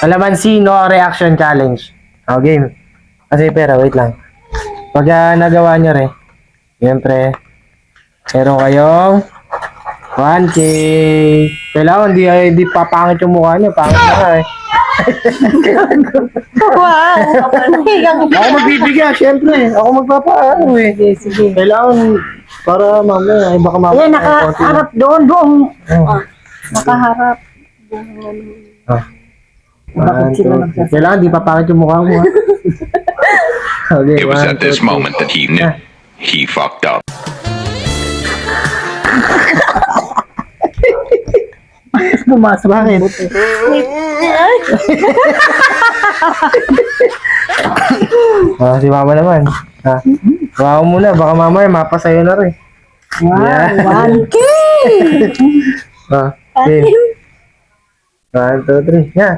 Kalamansi, no reaction challenge. O, game. Kasi pera, wait lang. Pag nagawa nyo rin, siyempre, meron kayong 1K. Kailangan di papangit yung mukha nyo. Pangit na eh. Wow! Ako magbibigyan, siyempre. Ako magpapaano eh. Sige. Kailangan, para mamaya, baka mamaya. Ayan, nakaharap doon, buong. Oh. Nakaharap. Oh. Bakit sila nagsasabi? Kailangan di papakit yung mukha mo. Okay, It was at this 1, 2, 3. moment that he knew he fucked up. Pumasok. Bakit? Si mama naman. Ha? Wow muna, baka mamaya mapasayo na rin. Wow, Yeah. 1K! Okay. 1, 2, 3. Yeah.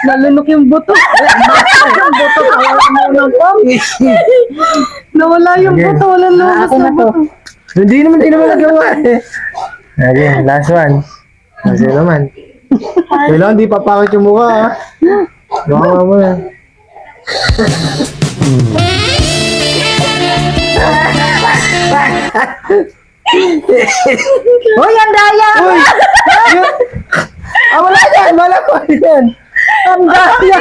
Nalunok yung buto. Yung buto, nawala mo ng pang. Nawala yung Okay. buto, wala lumabas Ako na na to. buto. Hindi naman nagawa eh. Okay, last one. Kasi naman. Kailangan di papakit yung mukha ha. Baka mamaya. Uy, ang daya! Uy! Wala yan! Wala ko yan! Ang daya!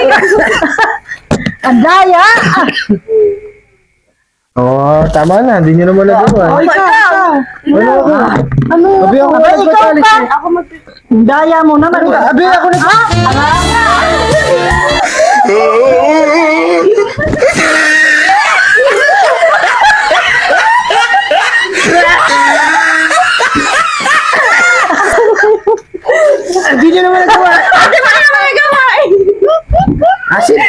Ang daya! Oo, tama na. Hindi nyo naman nagawa. Oh, ikaw! Ano ako? Ano? Abi ako Abay, ikaw nagpapalik. pa! Ako ang daya mo naman. Abi ako na. Hindi nyo naman nagawa. Ate, baka naman nagawa eh! Asin!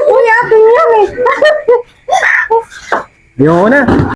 Uy, ate yan eh! Di ako na.